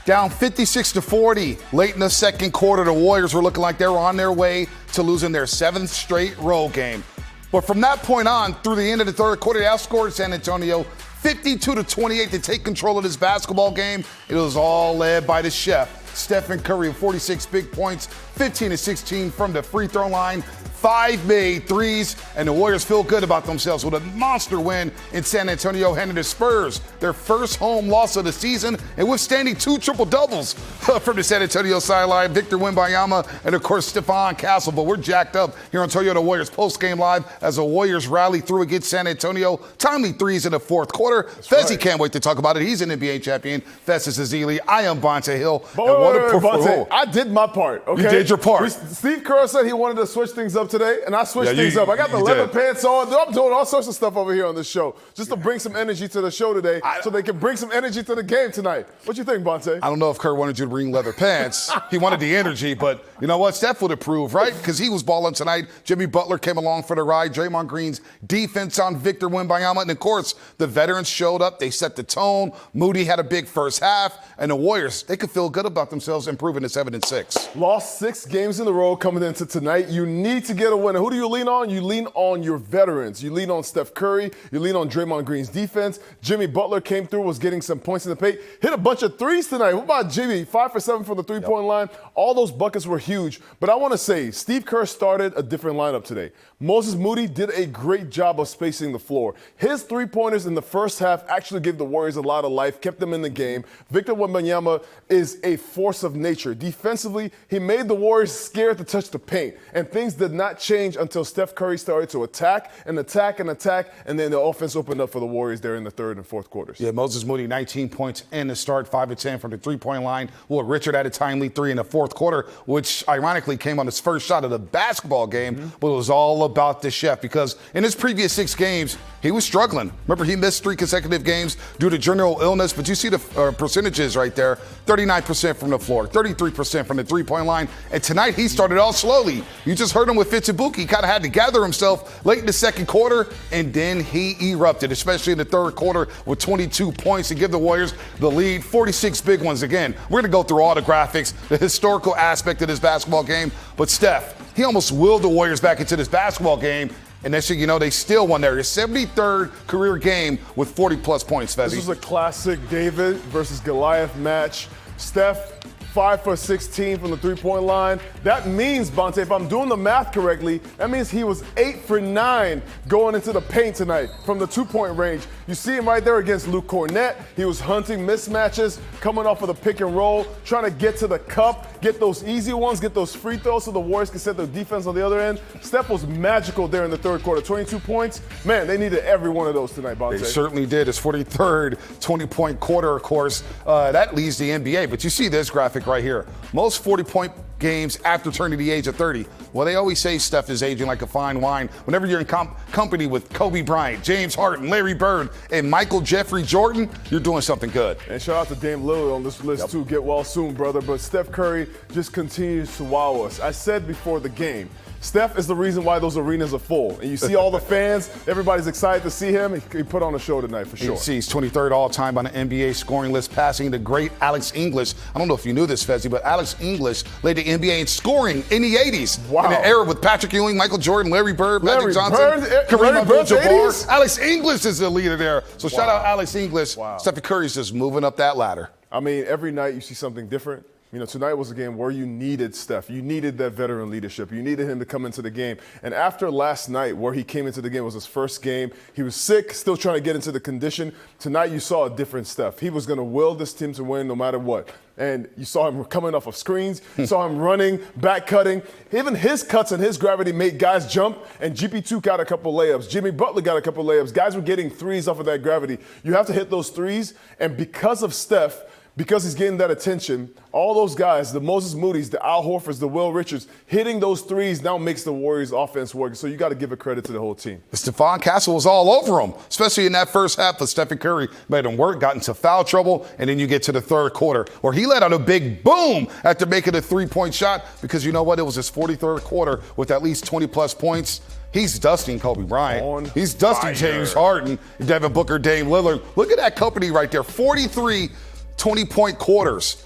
Down 56-40 late in the second quarter, the Warriors were looking like they were on their way to losing their 7th straight road game. But from that point on, through the end of the third quarter, they outscored San Antonio 52-28 to take control of this basketball game. It was all led by the chef, Steph Curry, with 46 big points, 15-16 from the free throw line. 5 made threes, and the Warriors feel good about themselves with a monster win in San Antonio, handing the Spurs their first home loss of the season, and withstanding 2 triple-doubles from the San Antonio sideline, Victor Wembanyama and, of course, Stephon Castle. But we're jacked up here on Toyota Warriors Postgame Live as the Warriors rally through against San Antonio. Timely threes in the fourth quarter. Fezzi can't wait to talk about it. He's an NBA champion. Festus Ezeli. I am Bonta Hill. Bonta, I did my part, okay? You did your part. Steve Curry said he wanted to switch things up today, and I switched things up. I got the leather pants on. I'm doing all sorts of stuff over here on this show just to bring some energy to the show today so they can bring some energy to the game tonight. What you think, Bonta? I don't know if Curry wanted you to bring leather pants. He wanted the energy, but you know what? Steph would approve, right? Because he was balling tonight. Jimmy Butler came along for the ride. Draymond Green's defense on Victor Wembanyama. And, of course, the veterans showed up. They set the tone. Moody had a big first half. And the Warriors, they could feel good about themselves, improving to 7-6. Lost 6 games in a row coming into tonight. You need to get a winner. Who do you lean on? You lean on your veterans. You lean on Steph Curry. You lean on Draymond Green's defense. Jimmy Butler came through, was getting some points in the paint. Hit a bunch of threes tonight. What about Jimmy? 5 for 7 from the three-point line. All those buckets were huge. But I want to say, Steve Kerr started a different lineup today. Moses Moody did a great job of spacing the floor. His three-pointers in the first half actually gave the Warriors a lot of life, kept them in the game. Victor Wembanyama is a force of nature. Defensively, he made the Warriors scared to touch the paint. And things did not change until Steph Curry started to attack, and then the offense opened up for the Warriors there in the third and fourth quarters. Yeah, Moses Moody, 19 points in the start, 5 of 10 from the three-point line. Well, Richard had a timely 3 in the fourth quarter, which ironically came on his first shot of the basketball game, but it was all about the chef because in his previous 6 games, he was struggling. Remember, he missed 3 consecutive games due to general illness, but you see the percentages right there, 39% from the floor, 33% from the three-point line, and tonight he started off slowly. You just heard him with Fitzpatrick. He kind of had to gather himself late in the second quarter, and then he erupted, especially in the third quarter with 22 points to give the Warriors the lead, 46 big ones. Again, we're going to go through all the graphics, the historical aspect of this basketball game, but Steph, he almost willed the Warriors back into this basketball game, and next thing you know, they still won their 73rd career game with 40-plus points, Fezzi. This was a classic David versus Goliath match. Steph, 5 for 16 from the three-point line. That means, Bonta, if I'm doing the math correctly, that means he was 8 for 9 going into the paint tonight from the two-point range. You see him right there against Luke Cornett. He was hunting mismatches, coming off of the pick and roll, trying to get to the cup, get those easy ones, get those free throws so the Warriors can set their defense on the other end. Steph was magical there in the third quarter. 22 points. Man, they needed every one of those tonight, Bonta. They certainly did. His 43rd 20-point quarter, of course. That leads the NBA. But you see this graphic right here. Most 40-point games after turning the age of 30. Well, they always say Steph is aging like a fine wine. Whenever you're in company with Kobe Bryant, James Harden, Larry Bird, and Michael Jeffrey Jordan, you're doing something good. And shout out to Dame Lillard on this list, too. Get well soon, brother. But Steph Curry just continues to wow us. I said before the game, Steph is the reason why those arenas are full. And you see all the fans, everybody's excited to see him. He put on a show tonight for sure. He's 23rd all-time on the NBA scoring list, passing the great Alex English. I don't know if you knew this, Fezzi, but Alex English led the NBA in scoring in the 80s. Wow. In the era with Patrick Ewing, Michael Jordan, Larry Bird, Magic Johnson, Kareem Abdul-Jabbar. Alex English is the leader there. So shout out Alex English. Wow. Stephen Curry's just moving up that ladder. I mean, every night you see something different. You know, tonight was a game where you needed Steph. You needed that veteran leadership. You needed him to come into the game. And after last night, where he came into the game, was his first game. He was sick, still trying to get into the condition. Tonight, you saw a different Steph. He was going to will this team to win no matter what. And you saw him coming off of screens. You saw him running, back cutting. Even his cuts and his gravity made guys jump. And GP2 got a couple layups. Jimmy Butler got a couple layups. Guys were getting threes off of that gravity. You have to hit those threes. And because of Steph, because he's getting that attention, all those guys, the Moses Moody's, the Al Horfords, the Will Richards, hitting those threes now makes the Warriors' offense work. So you got to give a credit to the whole team. Stephon Castle was all over him, especially in that first half. But Stephen Curry made him work, got into foul trouble, and then you get to the third quarter where he let out a big boom after making a three-point shot because you know what? It was his 43rd quarter with at least 20-plus points. He's dusting Kobe Bryant. He's dusting James Harden, Devin Booker, Dame Lillard. Look at that company right there, 43 20-point quarters.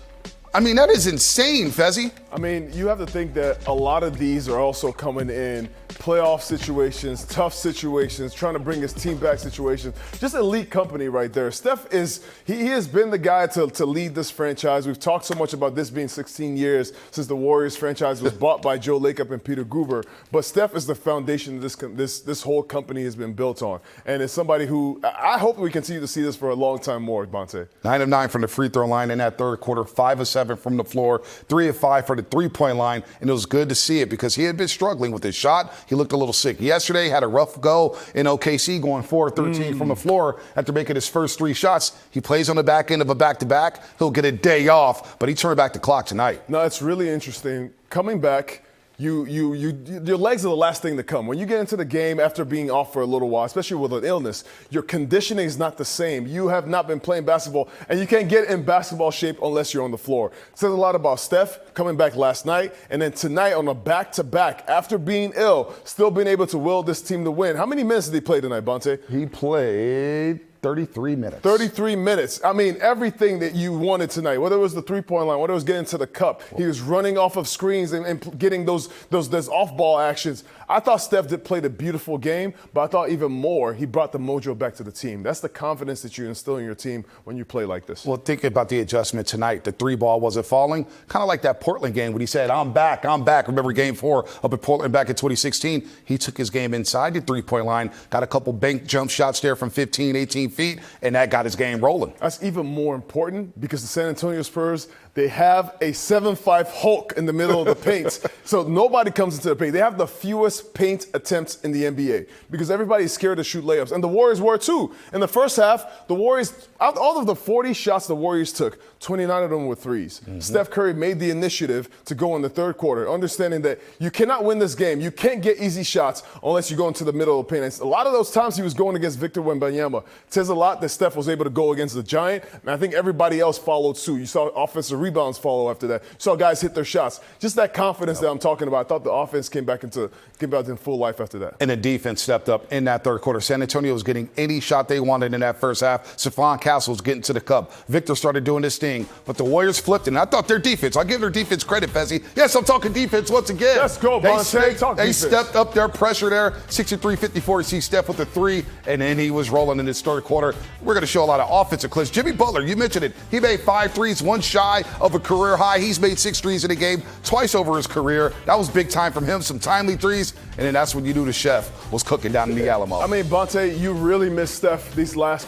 I mean, that is insane, Fezzy. I mean, you have to think that a lot of these are also coming in playoff situations, tough situations, trying to bring his team back situations. Just elite company right there. Steph he has been the guy to lead this franchise. We've talked so much about this being 16 years since the Warriors franchise was bought by Joe Lacob and Peter Guber. But Steph is the foundation this whole company has been built on. And it's somebody who I hope we continue to see this for a long time more, Bonta. 9 of 9 from the free throw line in that third quarter, 5 of 7 from the floor, 3 of 5 for the three-point line. And it was good to see it because he had been struggling with his shot. He looked a little sick. Yesterday, had a rough go in OKC, going 4-13 from the floor after making his first 3 shots. He plays on the back end of a back-to-back. He'll get a day off, but he turned back the clock tonight. No, it's really interesting. Coming back, your legs are the last thing to come. When you get into the game after being off for a little while, especially with an illness, your conditioning is not the same. You have not been playing basketball, and you can't get in basketball shape unless you're on the floor. It says a lot about Steph coming back last night, and then tonight on a back-to-back, after being ill, still being able to will this team to win. How many minutes did he play tonight, Bonta? He played 33 minutes. 33 minutes. I mean, everything that you wanted tonight, whether it was the three-point line, whether it was getting to the cup, he was running off of screens and getting those off-ball actions. I thought Steph did play a beautiful game, but I thought even more, he brought the mojo back to the team. That's the confidence that you instill in your team when you play like this. Well, think about the adjustment tonight. The 3-ball wasn't falling. Kind of like that Portland game when he said, I'm back. Remember game 4 up at Portland back in 2016? He took his game inside the 3-point line, got a couple bank jump shots there from 15, 18 feet, and that got his game rolling. That's even more important because the San Antonio Spurs, they have a 7'5" Hulk in the middle of the paint. So nobody comes into the paint. They have the fewest paint attempts in the NBA because everybody's scared to shoot layups. And the Warriors were too. In the first half, the Warriors, out all of the 40 shots the Warriors took, 29 of them were threes. Mm-hmm. Steph Curry made the initiative to go in the third quarter, understanding that you cannot win this game. You can't get easy shots unless you go into the middle of the paint. And a lot of those times he was going against Victor Wembanyama. It says a lot that Steph was able to go against the Giant, and I think everybody else followed suit. You saw offensive rebounds follow after that. You saw guys hit their shots. Just that confidence that I'm talking about. I thought the offense came back in full life after that. And the defense stepped up in that third quarter. San Antonio was getting any shot they wanted in that first half. Stephon Castle was getting to the cup. Victor started doing his thing, but the Warriors flipped it. And I thought their defense, I'll give their defense credit, Fezzi. Yes, I'm talking defense once again. Let's go, Bonta. They stepped up their pressure there. 63-54. You see Steph with the 3, and then he was rolling in his third quarter. We're going to show a lot of offensive clips. Jimmy Butler, you mentioned it. He made 5 threes, one shy of a career high. He's made 6 threes in a game, twice over his career. That was big time from him, some timely threes, and then that's when you knew the chef was cooking down in the Alamo. I mean, Bonta, you really missed Steph these last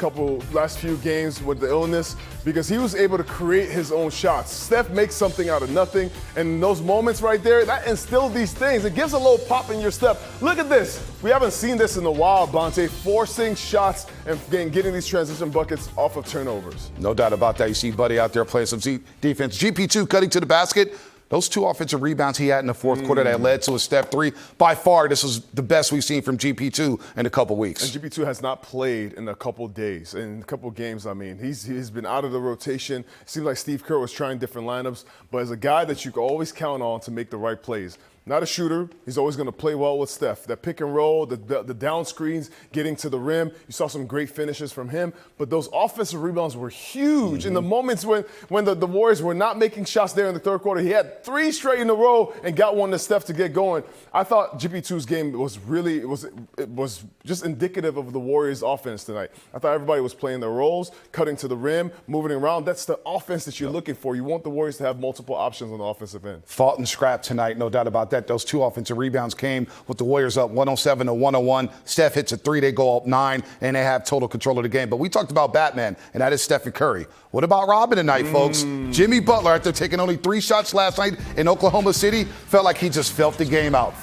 few games with the illness because he was able to create his own shots. Steph makes something out of nothing, and those moments right there, that instilled these things. It gives a little pop in your step. Look at this. We haven't seen this in a while, Bonta, forcing shots and getting these transition buckets off of turnovers. No doubt about that. You see Buddy out there playing some defense. GP2 cutting to the basket. Those 2 offensive rebounds he had in the fourth quarter that led to a step 3. By far, this was the best we've seen from GP2 in a couple weeks. And GP2 has not played in a couple days, in a couple games. I mean, he's been out of the rotation. It seemed like Steve Kerr was trying different lineups, but as a guy that you can always count on to make the right plays. Not a shooter. He's always going to play well with Steph. That pick and roll, the down screens, getting to the rim. You saw some great finishes from him. But those offensive rebounds were huge. Mm-hmm. In the moments when the Warriors were not making shots there in the third quarter, he had 3 straight in a row and got one to Steph to get going. I thought GP2's game was just indicative of the Warriors' offense tonight. I thought everybody was playing their roles, cutting to the rim, moving around. That's the offense that you're looking for. You want the Warriors to have multiple options on the offensive end. Fought and scrapped tonight, no doubt about that. Those 2 offensive rebounds came with the Warriors up 107-101. Steph hits a 3, they go up 9, and they have total control of the game. But we talked about Batman, and that is Stephen Curry. What about Robin tonight, folks? Jimmy Butler, after taking only 3 shots last night in Oklahoma City, felt like he just felt the game out.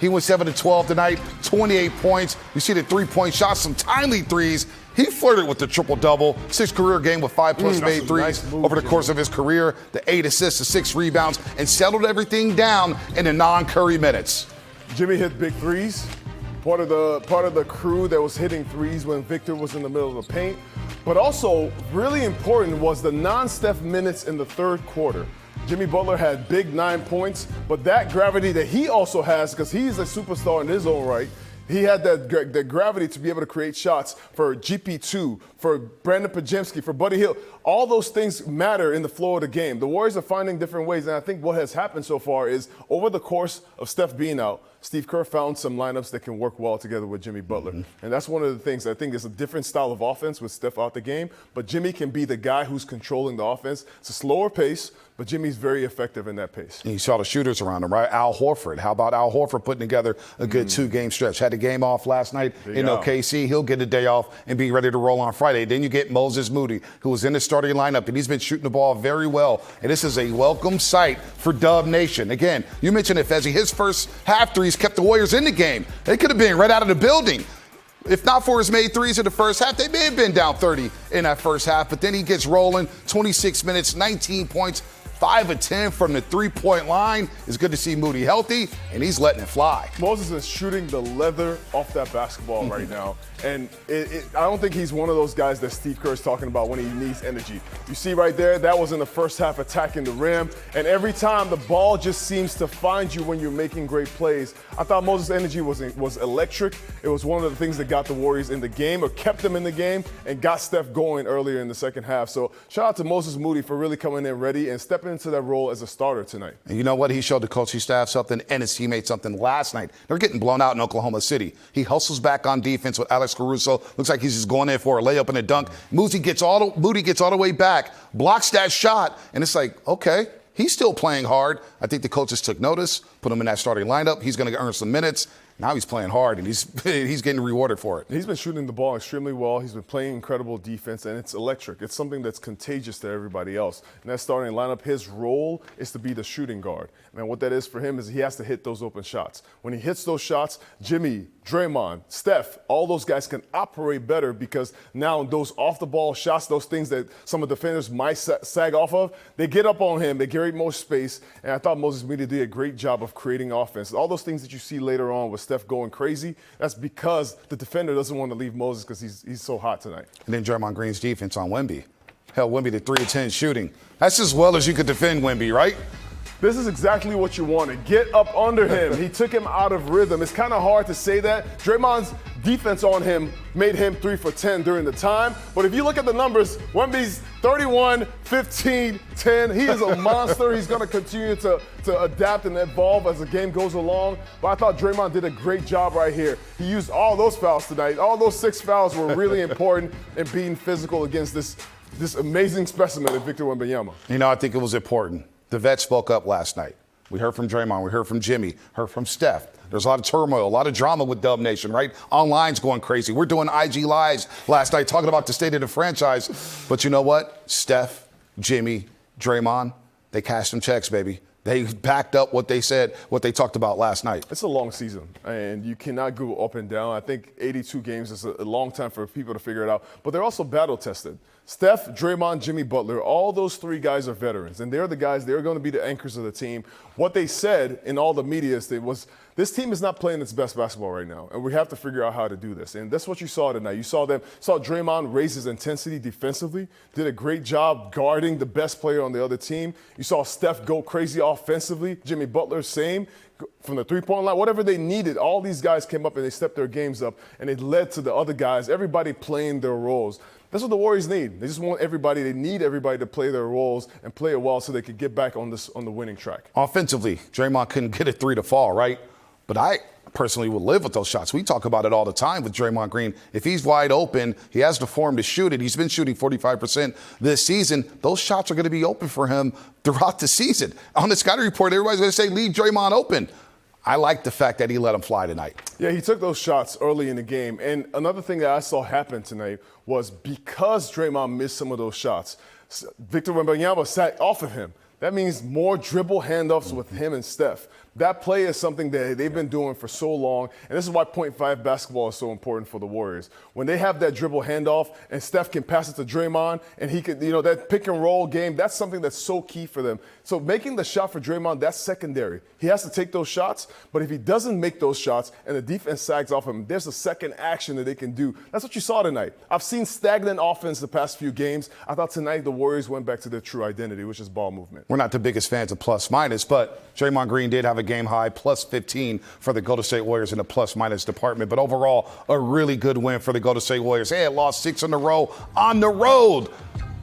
He went 7-12 tonight, 28 points. You see the 3-point shots, some timely threes. He flirted with the triple-double, 6 career game with 5+ made threes over the course of his career, the 8 assists, the 6 rebounds, and settled everything down in the non-Curry minutes. Jimmy hit big threes. Part of the crew that was hitting threes when Victor was in the middle of the paint. But also, really important was the non-Steph minutes in the third quarter. Jimmy Butler had big 9 points, but that gravity that he also has, because he's a superstar in his own right, He had that gravity to be able to create shots for GP2, for Brandon Pajemski, for Buddy Hield. All those things matter in the flow of the game. The Warriors are finding different ways, and I think what has happened so far is over the course of Steph being out, Steve Kerr found some lineups that can work well together with Jimmy Butler. And that's one of the things. I think there's a different style of offense with Steph out the game, but Jimmy can be the guy who's controlling the offense. It's a slower pace, but Jimmy's very effective in that pace. And you saw the shooters around him, right? Al Horford. How about Al Horford putting together a good two-game stretch? Had a game off last night in OKC. He'll get a day off and be ready to roll on Friday. Then you get Moses Moody, who was in the starting lineup, and he's been shooting the ball very well. And this is a welcome sight for Dub Nation. Again, you mentioned it, Fezzi. His first half threes kept the Warriors in the game. They could have been right out of the building. If not for his made threes in the first half, they may have been down 30 in that first half. But then he gets rolling, 26 minutes, 19 points, 5 of 10 from the three-point line. It's good to see Moody healthy, and he's letting it fly. Moses is shooting the leather off that basketball right now. And I don't think he's one of those guys that Steve Kerr is talking about when he needs energy. You see right there, that was in the first half attacking the rim. And every time the ball just seems to find you when you're making great plays. I thought Moses' energy was electric. It was one of the things that got the Warriors in the game or kept them in the game and got Steph going earlier in the second half. So shout out to Moses Moody for really coming in ready and stepping into that role as a starter tonight. And you know what? He showed the coaching staff something and his teammates something last night. They're getting blown out in Oklahoma City. He hustles back on defense with Alex Caruso. Looks like he's just going in for a layup and a dunk. Moody gets all the way back, blocks that shot, and it's like, okay, he's still playing hard. I think the coaches took notice, put him in that starting lineup. He's going to earn some minutes. Now he's playing hard, and he's getting rewarded for it. He's been shooting the ball extremely well. He's been playing incredible defense, and it's electric. It's something that's contagious to everybody else. In that starting lineup, his role is to be the shooting guard. And what that is for him is he has to hit those open shots. When he hits those shots, Jimmy, Draymond, Steph, all those guys can operate better because now those off-the-ball shots, those things that some of the defenders might sag off of, they get up on him, they create more space, and I thought Moses Moody did a great job of creating offense. All those things that you see later on with Steph going crazy, that's because the defender doesn't want to leave Moses because he's so hot tonight. And then Draymond Green's defense on Wemby. Hell, Wemby to 3 of 10 shooting. That's as well as you could defend Wemby, right? This is exactly what you wanted. Get up under him. He took him out of rhythm. It's kind of hard to say that. Draymond's defense on him made him 3 for 10 during the time. But if you look at the numbers, Wemby's 31, 15, 10. He is a monster. He's going to continue to adapt and evolve as the game goes along. But I thought Draymond did a great job right here. He used all those fouls tonight. All those 6 fouls were really important in being physical against this amazing specimen of Victor Wembanyama. You know, I think it was important. The vets spoke up last night. We heard from Draymond, we heard from Jimmy, heard from Steph. There's a lot of turmoil, a lot of drama with Dub Nation, right? Online's going crazy. We're doing IG Lives last night talking about the state of the franchise. But you know what? Steph, Jimmy, Draymond, they cashed them checks, baby. They backed up what they said, what they talked about last night. It's a long season, and you cannot go up and down. I think 82 games is a long time for people to figure it out. But they're also battle-tested. Steph, Draymond, Jimmy Butler, all those 3 guys are veterans, and they're the guys, they're going to be the anchors of the team. What they said in all the media was, this team is not playing its best basketball right now, and we have to figure out how to do this. And that's what you saw tonight. You saw Draymond raise his intensity defensively, did a great job guarding the best player on the other team. You saw Steph go crazy offensively. Jimmy Butler, same. From the three-point line, whatever they needed, all these guys came up and they stepped their games up, and it led to the other guys, everybody playing their roles. That's what the Warriors need. They just want everybody, they need everybody to play their roles and play it well so they can get back on the winning track. Offensively, Draymond couldn't get a 3 to fall, right? But I personally would live with those shots. We talk about it all the time with Draymond Green. If he's wide open, he has the form to shoot it. He's been shooting 45% this season. Those shots are going to be open for him throughout the season. On the scouting report, everybody's going to say, leave Draymond open. I like the fact that he let him fly tonight. Yeah, he took those shots early in the game. And another thing that I saw happen tonight was because Draymond missed some of those shots, Victor Wembanyama sat off of him. That means more dribble handoffs with him and Steph. That play is something that they've been doing for so long, and this is why .5 basketball is so important for the Warriors. When they have that dribble handoff and Steph can pass it to Draymond, and he could, that pick and roll game, that's something that's so key for them. So making the shot for Draymond, that's secondary. He has to take those shots, but if he doesn't make those shots and the defense sags off him, there's a second action that they can do. That's what you saw tonight. I've seen stagnant offense the past few games. I thought tonight the Warriors went back to their true identity, which is ball movement. we're not the biggest fans of plus-minus, but Draymond Green did have a game-high plus 15 for the Golden State Warriors in the plus-minus department. But overall, a really good win for the Golden State Warriors. They had lost 6 in a row on the road.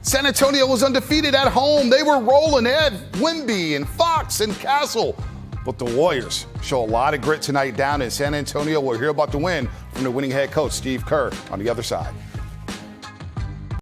San Antonio was undefeated at home. They were rolling. They had Wemby and Fox and Castle. But the Warriors show a lot of grit tonight down in San Antonio. We'll hear about the win from the winning head coach, Steve Kerr, on the other side.